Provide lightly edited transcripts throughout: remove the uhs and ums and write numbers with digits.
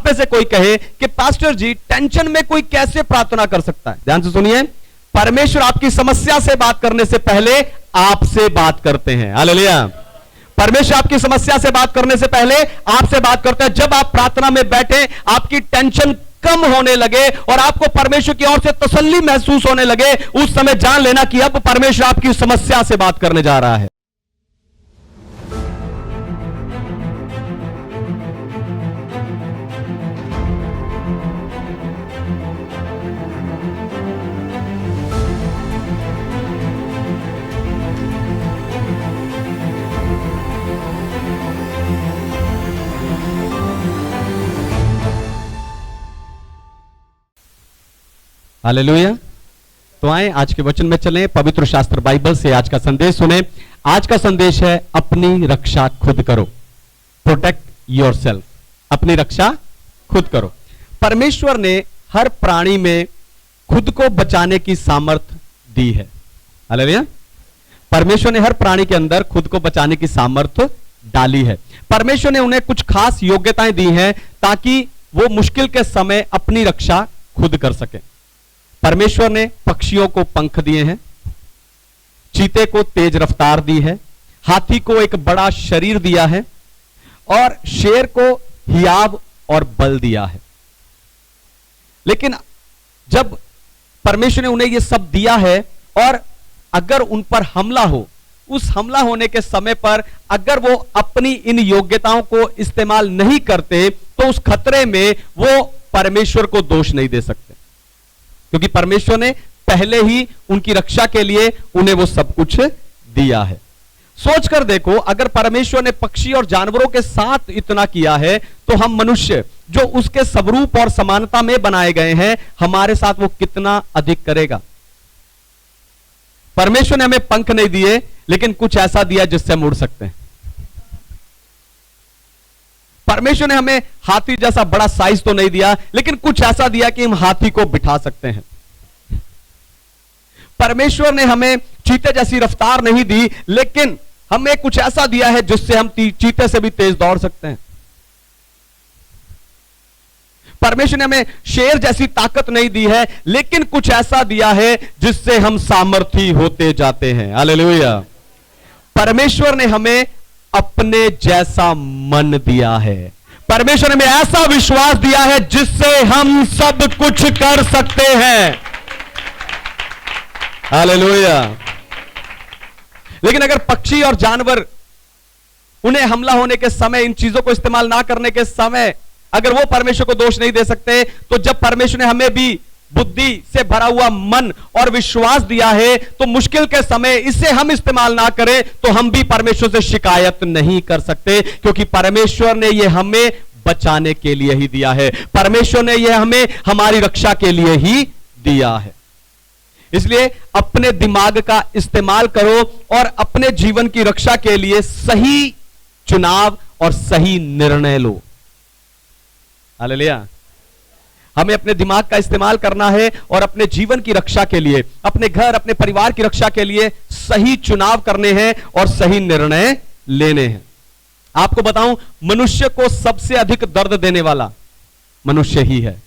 में से कोई कहे कि पास्टर जी टेंशन में कोई कैसे प्रार्थना कर सकता है, ध्यान से सुनिए, परमेश्वर आपकी समस्या से बात करने से पहले आपसे बात करते हैं। हालेलुया। परमेश्वर आपकी समस्या से बात करने से पहले आपसे बात करता है। जब आप प्रार्थना में बैठे, आपकी टेंशन कम होने लगे और आपको परमेश्वर की ओर से तसल्ली महसूस होने लगे, उस समय जान लेना कि अब परमेश्वर आपकी समस्या से बात करने जा रहा है। हालेलुया। तो आए आज के वचन में चलें, पवित्र शास्त्र बाइबल से आज का संदेश सुने। आज का संदेश है अपनी रक्षा खुद करो, प्रोटेक्ट योरसेल्फ। अपनी रक्षा खुद करो। परमेश्वर ने हर प्राणी में खुद को बचाने की सामर्थ्य दी है। हालेलुया। परमेश्वर ने हर प्राणी के अंदर खुद को बचाने की सामर्थ्य डाली है। परमेश्वर ने उन्हें कुछ खास योग्यताएं दी हैं ताकि वो मुश्किल के समय अपनी रक्षा खुद कर सके। परमेश्वर ने पक्षियों को पंख दिए हैं, चीते को तेज रफ्तार दी है, हाथी को एक बड़ा शरीर दिया है और शेर को हियाव और बल दिया है। लेकिन जब परमेश्वर ने उन्हें यह सब दिया है और अगर उन पर हमला हो, उस हमला होने के समय पर अगर वो अपनी इन योग्यताओं को इस्तेमाल नहीं करते तो उस खतरे में वो परमेश्वर को दोष नहीं दे सकते, क्योंकि परमेश्वर ने पहले ही उनकी रक्षा के लिए उन्हें वो सब कुछ दिया है। सोचकर देखो, अगर परमेश्वर ने पक्षी और जानवरों के साथ इतना किया है तो हम मनुष्य जो उसके स्वरूप और समानता में बनाए गए हैं, हमारे साथ वो कितना अधिक करेगा। परमेश्वर ने हमें पंख नहीं दिए, लेकिन कुछ ऐसा दिया जिससे हम उड़ सकते हैं। परमेश्वर ने हमें हाथी जैसा बड़ा साइज तो नहीं दिया, लेकिन कुछ ऐसा दिया कि हम हाथी को बिठा सकते हैं। परमेश्वर ने हमें चीते जैसी रफ्तार नहीं दी, लेकिन हमें कुछ ऐसा दिया है जिससे हम चीते से भी तेज दौड़ सकते हैं। परमेश्वर ने हमें शेर जैसी ताकत नहीं दी है, लेकिन कुछ ऐसा दिया है जिससे हम सामर्थी होते जाते हैं। हालेलुया। परमेश्वर ने हमें अपने जैसा मन दिया है। परमेश्वर ने हमें ऐसा विश्वास दिया है जिससे हम सब कुछ कर सकते हैं। हालेलुया। लेकिन अगर पक्षी और जानवर, उन्हें हमला होने के समय, इन चीजों को इस्तेमाल ना करने के समय, अगर वो परमेश्वर को दोष नहीं दे सकते, तो जब परमेश्वर ने हमें भी बुद्धि से भरा हुआ मन और विश्वास दिया है, तो मुश्किल के समय इसे हम इस्तेमाल ना करें तो हम भी परमेश्वर से शिकायत नहीं कर सकते, क्योंकि परमेश्वर ने यह हमें बचाने के लिए ही दिया है। परमेश्वर ने यह हमें हमारी रक्षा के लिए ही दिया है। इसलिए अपने दिमाग का इस्तेमाल करो और अपने जीवन की रक्षा के लिए सही चुनाव और सही निर्णय लो। हालेलुया। हमें अपने दिमाग का इस्तेमाल करना है और अपने जीवन की रक्षा के लिए, अपने घर, अपने परिवार की रक्षा के लिए सही चुनाव करने हैं और सही निर्णय लेने हैं। आपको बताऊं, मनुष्य को सबसे अधिक दर्द देने वाला मनुष्य ही है।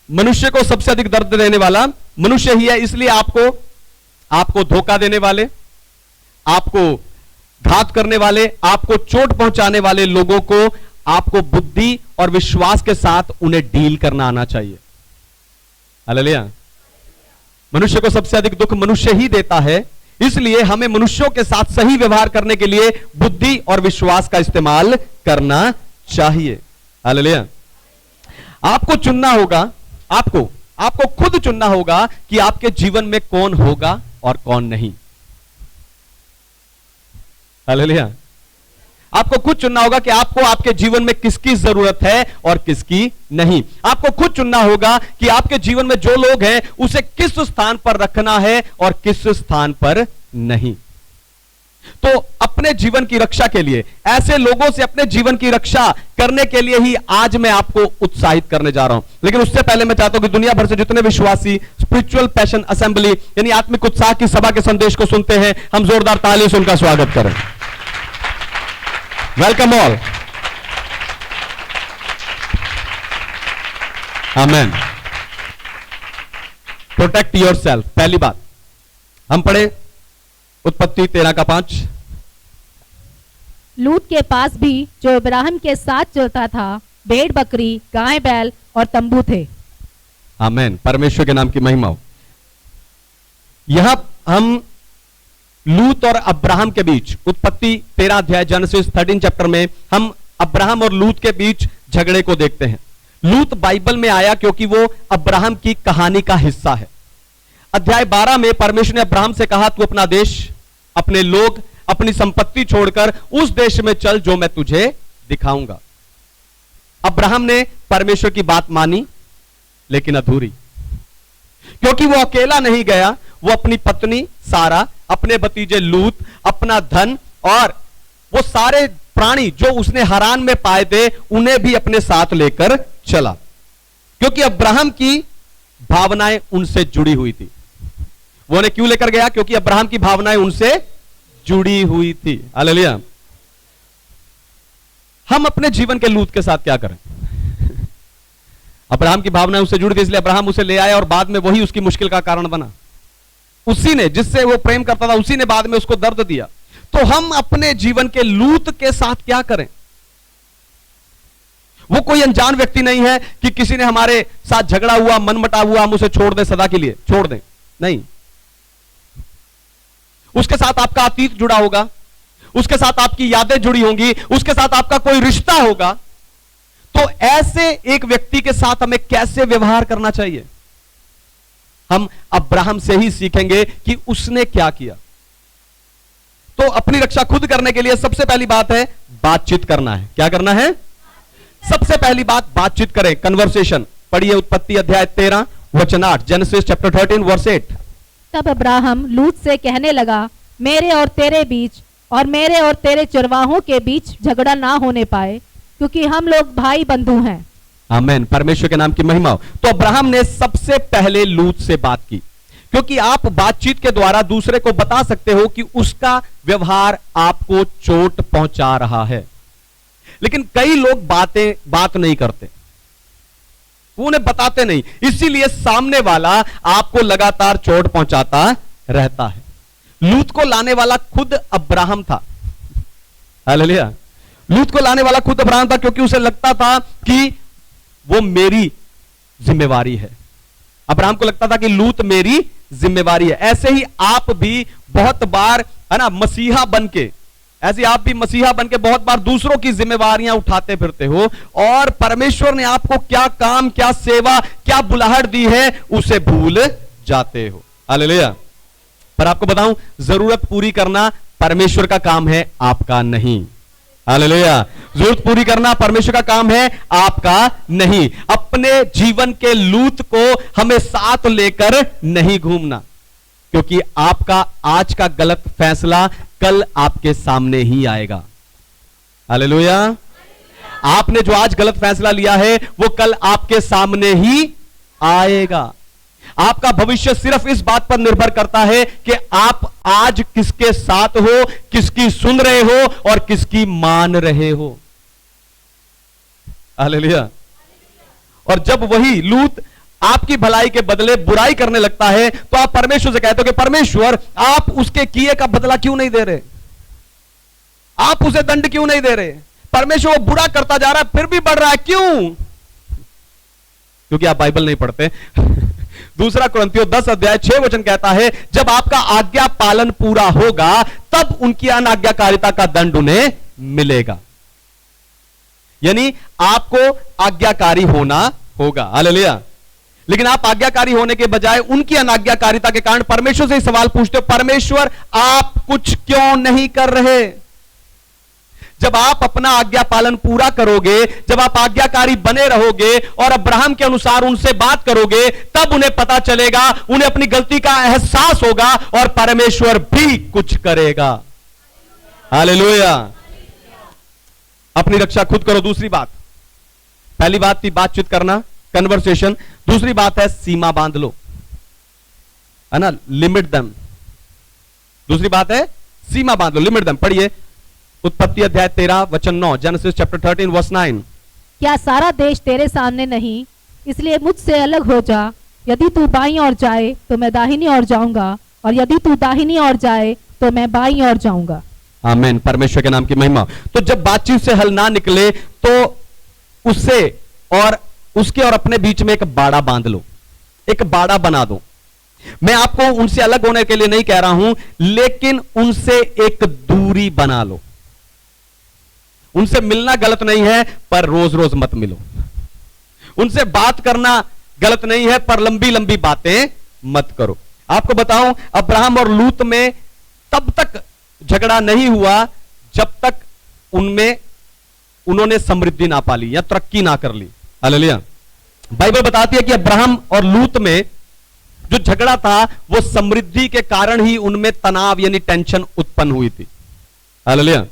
मनुष्य को सबसे अधिक दर्द देने वाला मनुष्य ही है। इसलिए आपको धोखा देने वाले, आपको घात करने वाले, आपको चोट पहुंचाने वाले लोगों को आपको बुद्धि और विश्वास के साथ उन्हें डील करना आना चाहिए। हालेलुया। मनुष्य को सबसे अधिक दुख मनुष्य ही देता है, इसलिए हमें मनुष्यों के साथ सही व्यवहार करने के लिए बुद्धि और विश्वास का इस्तेमाल करना चाहिए। हालेलुया। आपको चुनना होगा, आपको खुद चुनना होगा कि आपके जीवन में कौन होगा और कौन नहीं। हालेलुया। आपको खुद चुनना होगा कि आपको आपके जीवन में किसकी जरूरत है और किसकी नहीं। आपको खुद चुनना होगा कि आपके जीवन में जो लोग हैं उसे किस स्थान पर रखना है और किस स्थान पर नहीं। तो अपने जीवन की रक्षा के लिए, ऐसे लोगों से अपने जीवन की रक्षा करने के लिए ही आज मैं आपको उत्साहित करने जा रहा हूं। लेकिन उससे पहले मैं चाहता हूं कि दुनिया भर से जितने विश्वासी स्पिरिचुअल पैशन असेंबली यानी आत्मिक उत्साह की सभा के संदेश को सुनते हैं, हम जोरदार ताली से उनका स्वागत करें। Welcome all. Amen. Protect your self, पहली बात हम पढ़े उत्पत्ति 13:5। लूत के पास भी जो इब्राहिम के साथ चलता था भेड़ बकरी गाय बैल और तंबू थे। आमेन, परमेश्वर के नाम की महिमा हो। यहां हम लूत और अब्राहम के बीच, उत्पत्ति 13 अध्याय जेनेसिस 13 चैप्टर में हम अब्राहम और लूत के बीच झगड़े को देखते हैं। लूत बाइबल में आया क्योंकि वो अब्राहम की कहानी का हिस्सा है। अध्याय 12 में परमेश्वर ने अब्राहम से कहा, तू अपना देश, अपने लोग, अपनी संपत्ति छोड़कर उस देश में चल जो मैं तुझे दिखाऊंगा। अब्राहम ने परमेश्वर की बात मानी, लेकिन अधूरी, क्योंकि वो अकेला नहीं गया। वो अपनी पत्नी सारा, अपने भतीजे लूत, अपना धन और वो सारे प्राणी जो उसने हरान में पाए थे उन्हें भी अपने साथ लेकर चला, क्योंकि अब्राहम की भावनाएं उनसे जुड़ी हुई थी। वो उन्हें क्यों लेकर गया? क्योंकि अब्राहम की भावनाएं उनसे जुड़ी हुई थी। हालेलुया। हम अपने जीवन के लूत के साथ क्या करें? अब्राहम की भावनाएं उससे जुड़ी थी, इसलिए अब्राहम उसे ले आया और बाद में वही उसकी मुश्किल का कारण बना। उसी ने, जिससे वो प्रेम करता था, उसी ने बाद में उसको दर्द दिया। तो हम अपने जीवन के लूत के साथ क्या करें? वो कोई अनजान व्यक्ति नहीं है कि किसी ने हमारे साथ झगड़ा हुआ, मनमुटा हुआ, हम उसे छोड़ दें, सदा के लिए छोड़ दें, नहीं। उसके साथ आपका अतीत जुड़ा होगा, उसके साथ आपकी यादें जुड़ी होंगी, उसके साथ आपका कोई रिश्ता होगा। तो ऐसे एक व्यक्ति के साथ हमें कैसे व्यवहार करना चाहिए? हम अब्राहम से ही सीखेंगे कि उसने क्या किया। तो अपनी रक्षा खुद करने के लिए सबसे पहली बात है बातचीत करना है। क्या करना है? सबसे पहली बात बातचीत करें, कन्वर्सेशन। पढ़िए उत्पत्ति अध्याय 13 वचन 8, जेनेसिस चैप्टर 13 वर्स 8। तब अब्राहम लूत से कहने लगा, मेरे और तेरे बीच और मेरे और तेरे चरवाहों के बीच झगड़ा ना होने पाए, क्योंकि हम लोग भाई बंधु हैं। आमेन, परमेश्वर के नाम की महिमा हो। तो अब्राहम ने सबसे पहले लूत से बात की, क्योंकि आप बातचीत के द्वारा दूसरे को बता सकते हो कि उसका व्यवहार आपको चोट पहुंचा रहा है। लेकिन कई लोग बात नहीं करते, वो उन्हें बताते नहीं, इसीलिए सामने वाला आपको लगातार चोट पहुंचाता रहता है। लूत को लाने वाला खुद अब्राहम था। हालेलुया। लूत को लाने वाला खुद अब्राहम था, क्योंकि उसे लगता था कि वो मेरी जिम्मेवारी है। अब्राहम को लगता था कि लूत मेरी जिम्मेवारी है। ऐसे ही आप भी बहुत बार, है ना, मसीहा बनके, ऐसे आप भी मसीहा बनके बहुत बार दूसरों की जिम्मेवारियां उठाते फिरते हो, और परमेश्वर ने आपको क्या काम, क्या सेवा, क्या बुलाहट दी है उसे भूल जाते हो। हालेलुया। पर आपको बताऊं, जरूरत पूरी करना परमेश्वर का काम है, आपका नहीं। हालेलुया। जरूरत पूरी करना परमेश्वर का काम है, आपका नहीं। अपने जीवन के लूत को हमें साथ लेकर नहीं घूमना, क्योंकि आपका आज का गलत फैसला कल आपके सामने ही आएगा। हालेलुया। आपने जो आज गलत फैसला लिया है वो कल आपके सामने ही आएगा। आपका भविष्य सिर्फ इस बात पर निर्भर करता है कि आप आज किसके साथ हो, किसकी सुन रहे हो और किसकी मान रहे हो। हालेलुया। और जब वही लूत आपकी भलाई के बदले बुराई करने लगता है, तो आप परमेश्वर से कहते हो कि परमेश्वर, आप उसके किए का बदला क्यों नहीं दे रहे? आप उसे दंड क्यों नहीं दे रहे? परमेश्वर वो बुरा करता जा रहा है, फिर भी बढ़ रहा है, क्यों? क्योंकि आप बाइबल नहीं पढ़ते। दूसरा कुरिन्थियों 10 अध्याय 6 वचन कहता है, जब आपका आज्ञा पालन पूरा होगा तब उनकी अनाज्ञाकारिता का दंड उन्हें मिलेगा। यानी आपको आज्ञाकारी होना होगा। हालेलुया। लेकिन आप आज्ञाकारी होने के बजाय उनकी अनाज्ञाकारिता के कारण परमेश्वर से ही सवाल पूछते हो, परमेश्वर आप कुछ क्यों नहीं कर रहे? जब आप अपना आज्ञा पालन पूरा करोगे, जब आप आज्ञाकारी बने रहोगे और अब्राहम के अनुसार उनसे बात करोगे, तब उन्हें पता चलेगा, उन्हें अपनी गलती का एहसास होगा और परमेश्वर भी कुछ करेगा। हालेलुया। अपनी रक्षा खुद करो। दूसरी बात, पहली बात थी बातचीत करना, कन्वर्सेशन। दूसरी बात है सीमा बांध लो, है ना, लिमिट देम। दूसरी बात है सीमा बांध लो, लिमिट देम। पढ़िए उत्पत्ति अध्याय 13 वचन 9, जेनेसिस चैप्टर 13 वर्स 9। क्या सारा देश तेरे सामने नहीं? इसलिए मुझसे अलग हो जा। यदि तू बाईं ओर जाए तो मैं दाहिनी ओर जाऊंगा, और यदि तू दाहिनी ओर जाए तो मैं बाईं ओर जाऊंगा। आमीन, परमेश्वर के नाम की महिमा। तो जब बातचीत से हल ना निकले तो उससे और उसके और अपने बीच में एक बाड़ा बांध लो, एक बाड़ा बना दो। मैं आपको उनसे अलग होने के लिए नहीं कह रहा हूं, लेकिन उनसे एक दूरी बना लो। उनसे मिलना गलत नहीं है, पर रोज रोज मत मिलो। उनसे बात करना गलत नहीं है, पर लंबी लंबी बातें मत करो। आपको बताऊं, अब्राहम और लूत में तब तक झगड़ा नहीं हुआ जब तक उन्होंने समृद्धि ना पाली या तरक्की ना कर ली। हालेलुया। बाइबल बताती है कि अब्राहम और लूत में जो झगड़ा था वो समृद्धि के कारण ही उनमें तनाव यानी टेंशन उत्पन्न हुई थी। हालेलुया।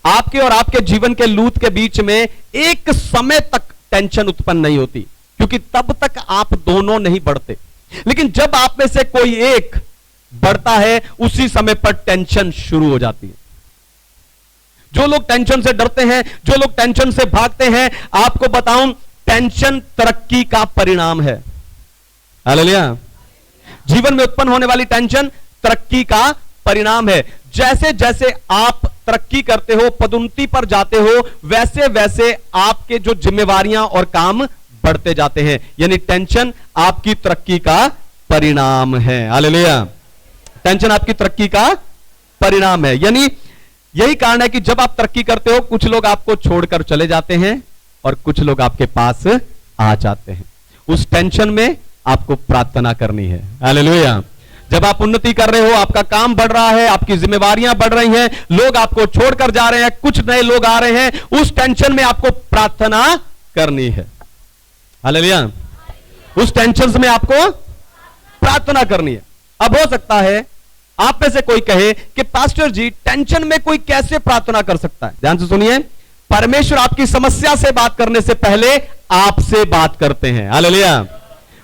आपके और आपके जीवन के लूत के बीच में एक समय तक टेंशन उत्पन्न नहीं होती, क्योंकि तब तक आप दोनों नहीं बढ़ते। लेकिन जब आप में से कोई एक बढ़ता है, उसी समय पर टेंशन शुरू हो जाती है। जो लोग टेंशन से डरते हैं, जो लोग टेंशन से भागते हैं, आपको बताऊं, टेंशन तरक्की का परिणाम है। हालेलुया। जीवन में उत्पन्न होने वाली टेंशन तरक्की का परिणाम है। जैसे जैसे आप तरक्की करते हो, पदोन्नति पर जाते हो, वैसे वैसे आपके जो जिम्मेवारियां और काम बढ़ते जाते हैं। यानी टेंशन आपकी तरक्की का परिणाम है। हालेलुया। टेंशन आपकी तरक्की का परिणाम है। यानी यही कारण है कि जब आप तरक्की करते हो, कुछ लोग आपको छोड़कर चले जाते हैं और कुछ लोग आपके पास आ जाते हैं। उस टेंशन में आपको प्रार्थना करनी है। हालेलुया। जब आप उन्नति कर रहे हो, आपका काम बढ़ रहा है, आपकी जिम्मेवारियां बढ़ रही हैं, लोग आपको छोड़कर जा रहे हैं, कुछ नए लोग आ रहे हैं, उस टेंशन में आपको प्रार्थना करनी है। हालेलुया। उस टेंशन में आपको प्रार्थना करनी है। अब हो सकता है आप में से कोई कहे कि पास्टर जी, टेंशन में कोई कैसे प्रार्थना कर सकता है? ध्यान से सुनिए, परमेश्वर आपकी समस्या से बात करने से पहले आपसे बात करते हैं। हालेलुया।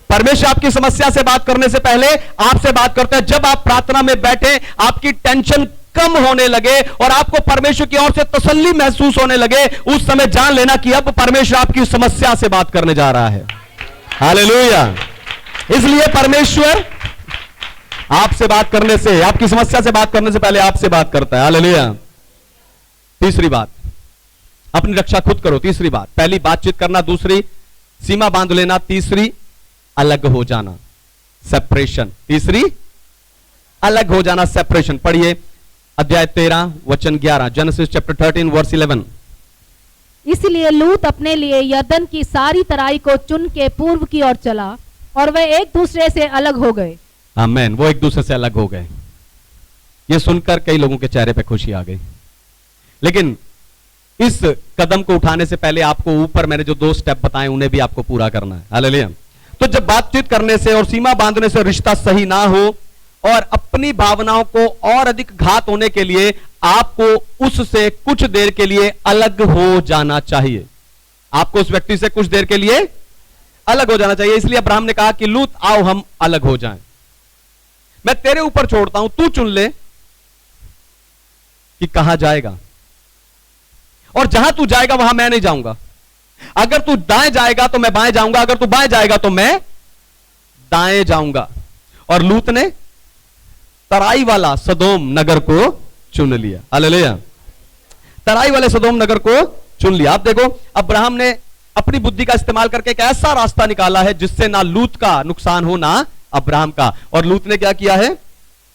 परमेश्वर आपकी समस्या से बात करने से पहले आपसे बात करते हैं। जब आप प्रार्थना में बैठे, आपकी टेंशन कम होने लगे और आपको परमेश्वर की ओर से तसल्ली महसूस होने लगे, उस समय जान लेना कि अब परमेश्वर आपकी समस्या से बात करने जा रहा है। हालेलुया। इसलिए परमेश्वर आपसे बात करने से, आपकी समस्या से बात करने से पहले आपसे बात करता है। हालेलुया। तीसरी बात, अपनी रक्षा खुद करो। तीसरी बात, पहली बातचीत करना, दूसरी सीमा बांध लेना, तीसरी अलग हो जाना, सेपरेशन। तीसरी अलग हो जाना, सेपरेशन। पढ़िए अध्याय 13 वचन 11, जेनेसिस चैप्टर 13 वर्स 11। इसलिए लूत अपने लिए यरदन की सारी तराई को चुन के पूर्व की ओर चला, और वे एक दूसरे से अलग हो गए। आमीन। वो एक दूसरे से अलग हो गए। ये सुनकर कई लोगों के चेहरे पे खुशी आ गई। लेकिन इस कदम को उठाने से पहले आपको ऊपर मैंने जो 2 स्टेप बताए, उन्हें भी आपको पूरा करना है। हालेलुया। तो जब बातचीत करने से और सीमा बांधने से रिश्ता सही ना हो और अपनी भावनाओं को और अधिक घात होने के लिए आपको उससे कुछ देर के लिए अलग हो जाना चाहिए। आपको उस व्यक्ति से कुछ देर के लिए अलग हो जाना चाहिए। इसलिए अब्राहम ने कहा कि लूत, आओ हम अलग हो जाएं। मैं तेरे ऊपर छोड़ता हूं, तू चुन ले कि कहां जाएगा, और जहां तू जाएगा वहां मैं नहीं जाऊंगा। अगर तू दाएं जाएगा तो मैं बाएं जाऊंगा, अगर तू बाएं जाएगा तो मैं दाएं जाऊंगा। और लूत ने तराई वाला सदोम नगर को चुन लिया। हालेलुया। तराई वाले सदोम नगर को चुन लिया। आप देखो, अब्राहम ने अपनी बुद्धि का इस्तेमाल करके एक ऐसा रास्ता निकाला है जिससे ना लूत का नुकसान हो ना अब्राहम का। और लूत ने क्या किया है?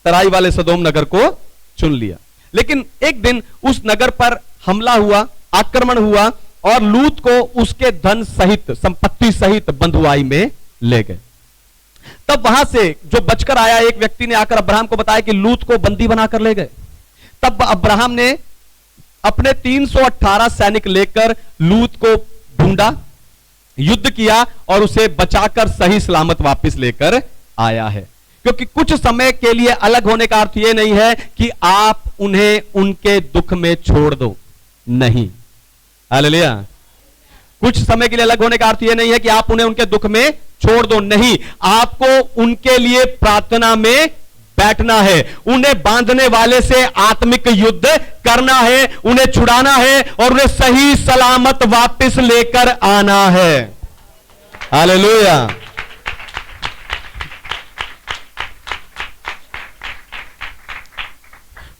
तराई वाले सदोम नगर को चुन लिया। लेकिन एक दिन उस नगर पर हमला हुआ, आक्रमण हुआ, और लूत को उसके धन सहित, संपत्ति सहित बंधुआई में ले गए। तब वहां से जो बचकर आया एक व्यक्ति ने आकर अब्राहम को बताया कि लूत को बंदी बनाकर ले गए। तब अब्राहम ने अपने 318 सैनिक लेकर लूत को ढूंढा, युद्ध किया और उसे बचाकर सही सलामत वापस लेकर आया है। क्योंकि कुछ समय के लिए अलग होने का अर्थ यह नहीं है कि आप उन्हें उनके दुख में छोड़ दो, नहीं। हालेलुया। कुछ समय के लिए अलग होने का अर्थ यह नहीं है कि आप उन्हें उनके दुख में छोड़ दो, नहीं। आपको उनके लिए प्रार्थना में बैठना है, उन्हें बांधने वाले से आत्मिक युद्ध करना है, उन्हें छुड़ाना है और उन्हें सही सलामत वापस लेकर आना है। हालेलुया।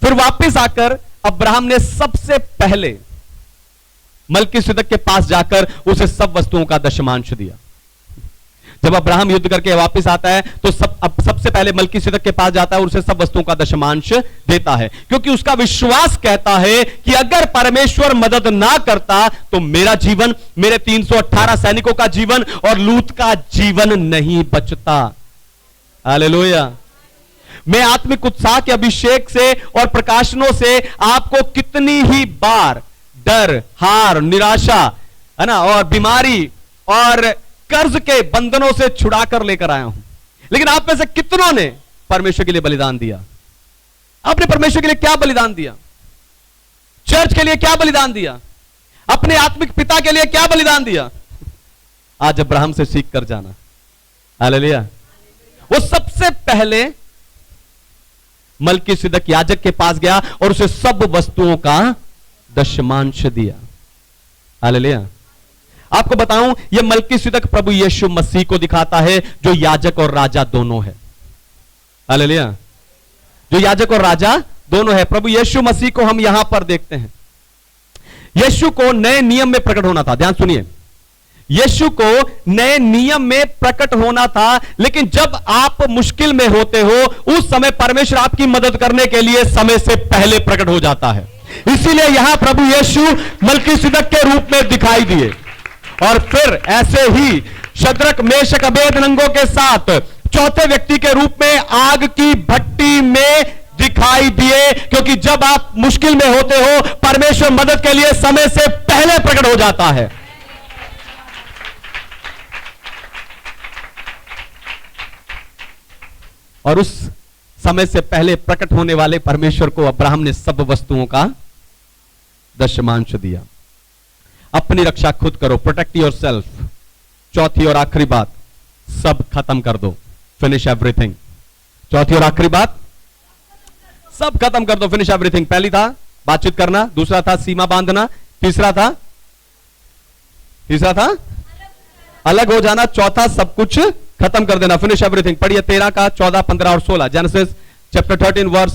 फिर वापस आकर अब्राहम ने सबसे पहले मलकीसिदक के पास जाकर उसे सब वस्तुओं का दशमांश दिया। जब अब्राहम युद्ध करके वापस आता है तो सबसे पहले मलकीसिदक के पास जाता है और उसे सब वस्तुओं का दशमांश देता है, क्योंकि उसका विश्वास कहता है कि अगर परमेश्वर मदद ना करता तो मेरा जीवन, मेरे 318 सैनिकों का जीवन और लूत का जीवन नहीं बचता। हालेलुया। मैं आत्मिक उत्साह के अभिषेक से और प्रकाशनों से आपको कितनी ही बार डर, हार, निराशा, है ना, और बीमारी और कर्ज के बंधनों से छुड़ाकर लेकर आया हूं। लेकिन आप में से कितनों ने परमेश्वर के लिए बलिदान दिया? आपने परमेश्वर के लिए क्या बलिदान दिया? चर्च के लिए क्या बलिदान दिया? अपने आत्मिक पिता के लिए क्या बलिदान दिया? आज अब्राहम से सीख कर जाना। हालेलुया। वो सबसे पहले मलकीसिदक याजक के पास गया और उसे सब वस्तुओं का दशमांश दिया। हालेलुया। आपको बताऊं, यह मलकीसिदक प्रभु यीशु मसीह को दिखाता है, जो याजक और राजा दोनों है। हालेलुया। जो याजक और राजा दोनों है। प्रभु यीशु मसीह को हम यहां पर देखते हैं। यीशु को नए नियम में प्रकट होना था। ध्यान सुनिए, यीशु को नए नियम में प्रकट होना था, लेकिन जब आप मुश्किल में होते हो उस समय परमेश्वर आपकी मदद करने के लिए समय से पहले प्रकट हो जाता है। इसीलिए यहां प्रभु यीशु मलकीसिदक के रूप में दिखाई दिए और फिर ऐसे ही शद्रक, मेशक, अबेदनगो के साथ चौथे व्यक्ति के रूप में आग की भट्टी में दिखाई दिए, क्योंकि जब आप मुश्किल में होते हो परमेश्वर मदद के लिए समय से पहले प्रकट हो जाता है। और उस समय से पहले प्रकट होने वाले परमेश्वर को अब्राहम ने सब वस्तुओं का दशमांश दिया। अपनी रक्षा खुद करो, प्रोटेक्ट योर सेल्फ। चौथी और आखिरी बात, सब खत्म कर दो, फिनिश एवरीथिंग। चौथी और आखिरी बात, सब खत्म कर दो, फिनिश एवरीथिंग। पहली था बातचीत करना, दूसरा था सीमा बांधना, तीसरा था अलग हो जाना, चौथा सब कुछ खत्म कर देना, फिनिश एवरीथिंग। पढ़िए 13 का 14, 15 और 16, जेनेसिस चैप्टर 13 वर्स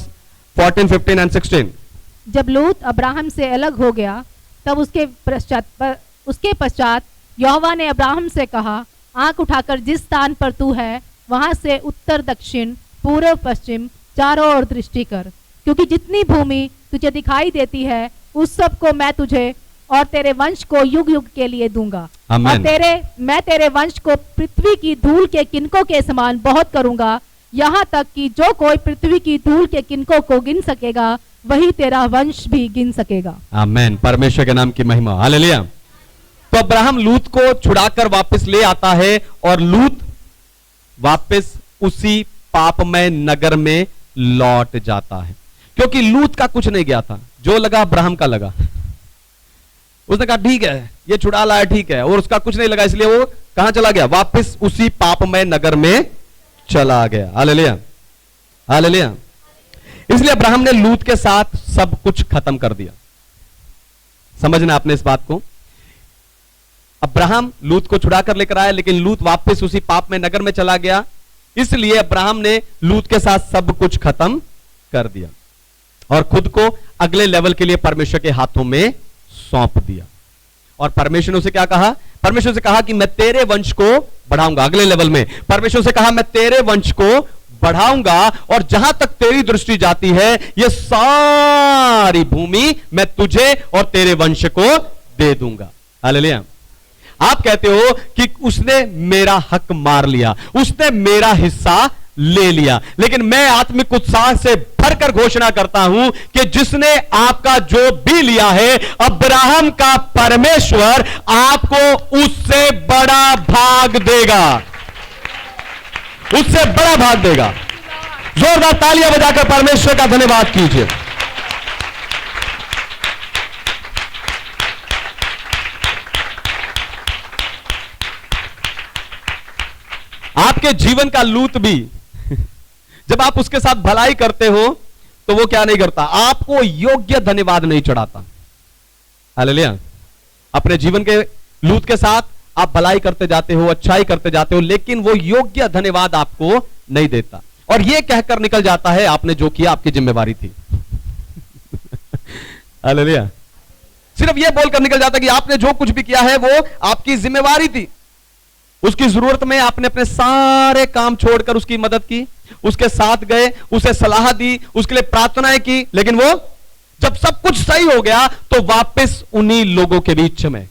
14, 15 एंड 16। जब लूत अब्राहम से अलग हो गया तब उसके पश्चात यहोवा ने अब्राहम से कहा, आंख उठाकर जिस स्थान पर तू है वहां से उत्तर, दक्षिण, पूर्व, पश्चिम चारों ओर दृष्टि कर, क्योंकि जितनी भूमि तुझे दिखाई देती है उस सब को मैं तुझे और तेरे वंश को युग युग के लिए दूंगा। और मैं तेरे वंश को पृथ्वी की धूल के किनकों के समान बहुत करूंगा, यहाँ तक कि जो कोई पृथ्वी की धूल के किनकों को गिन सकेगा वही तेरा वंश भी गिन सकेगा। आमीन। परमेश्वर के नाम की महिमा। हालेलुया। तो अब्राहम लूत को छुड़ाकर वापस ले आता है और लूत वापस उसी पापमय नगर में लौट जाता है, क्योंकि लूत का कुछ नहीं गया था, जो लगा अब्राहम का लगा। उसने कहा ठीक है, ये छुड़ा लाया, ठीक है, और उसका कुछ नहीं लगा, इसलिए वो कहां चला गया? वापस उसी पापमय नगर में चला गया। हालेलुया। हालेलुया। इसलिए अब्राहम ने लूत के साथ सब कुछ खत्म कर दिया। समझना आपने इस बात को। अब्राहम लूत को छुड़ाकर लेकर आया, लेकिन लूत वापस उसी पाप में नगर में चला गया, इसलिए अब्राहम ने लूत के साथ सब कुछ खत्म कर दिया और खुद को अगले लेवल के लिए परमेश्वर के हाथों में सौंप दिया। और परमेश्वर ने उसे क्या कहा? परमेश्वर से कहा कि मैं तेरे वंश को बढ़ाऊंगा। अगले लेवल में परमेश्वर से कहा मैं तेरे वंश को बढ़ाऊंगा और जहां तक तेरी दृष्टि जाती है यह सारी भूमि मैं तुझे और तेरे वंश को दे दूंगा। हालेलुया। आप कहते हो कि उसने मेरा हक मार लिया, उसने मेरा हिस्सा ले लिया, लेकिन मैं आत्मिक उत्साह से भरकर घोषणा करता हूं कि जिसने आपका जो भी लिया है, अब्राहम का परमेश्वर आपको उससे बड़ा भाग देगा, उससे बड़ा भाग देगा। जोरदार तालियां बजाकर परमेश्वर का धन्यवाद कीजिए। आपके जीवन का लूत भी जब आप उसके साथ भलाई करते हो तो वो क्या नहीं करता? आपको योग्य धन्यवाद नहीं चढ़ाता। हालेलुया। अपने जीवन के लूत के साथ आप भलाई करते जाते हो, अच्छाई करते जाते हो, लेकिन वो योग्य धन्यवाद आपको नहीं देता और ये कहकर निकल जाता है आपने जो किया आपकी जिम्मेवारी थी। हालेलुया। सिर्फ ये बोलकर निकल जाता है कि आपने जो कुछ भी किया है वो आपकी जिम्मेवारी थी। उसकी जरूरत में आपने अपने सारे काम छोड़कर उसकी मदद की, उसके साथ गए, उसे सलाह दी, उसके लिए प्रार्थनाएं की, लेकिन वो जब सब कुछ सही हो गया तो वापस उन्हीं लोगों के बीच में,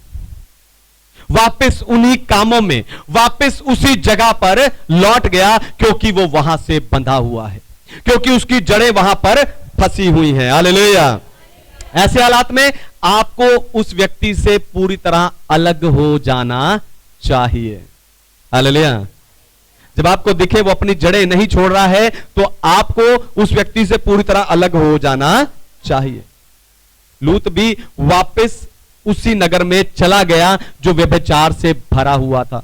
वापस उन्हीं कामों में, वापस उसी जगह पर लौट गया, क्योंकि वो वहां से बंधा हुआ है, क्योंकि उसकी जड़ें वहां पर फंसी हुई हैं। हालेलुया। ऐसे हालात में आपको उस व्यक्ति से पूरी तरह अलग हो जाना चाहिए। हालेलुया। जब आपको दिखे वो अपनी जड़ें नहीं छोड़ रहा है तो आपको उस व्यक्ति से पूरी तरह अलग हो जाना चाहिए। लूत भी वापस उसी नगर में चला गया जो व्यभिचार से भरा हुआ था।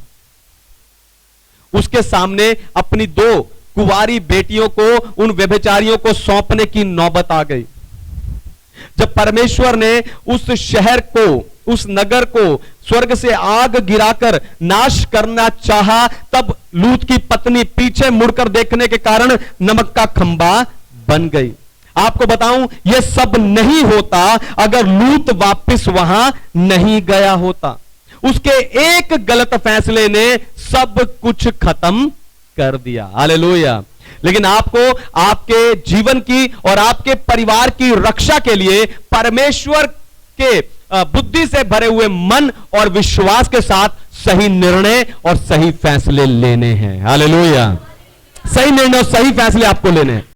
उसके सामने अपनी 2 कुंवारी बेटियों को उन व्यभिचारियों को सौंपने की नौबत आ गई। जब परमेश्वर ने उस शहर को, उस नगर को स्वर्ग से आग गिराकर नाश करना चाहा, तब लूत की पत्नी पीछे मुड़कर देखने के कारण नमक का खंबा बन गई। आपको बताऊं, यह सब नहीं होता अगर लूत वापस वहां नहीं गया होता। उसके एक गलत फैसले ने सब कुछ खत्म कर दिया। हालेलुया। लेकिन आपको आपके जीवन की और आपके परिवार की रक्षा के लिए परमेश्वर के बुद्धि से भरे हुए मन और विश्वास के साथ सही निर्णय और सही फैसले लेने हैं। हालेलुया। सही निर्णय और सही फैसले आपको लेने हैं।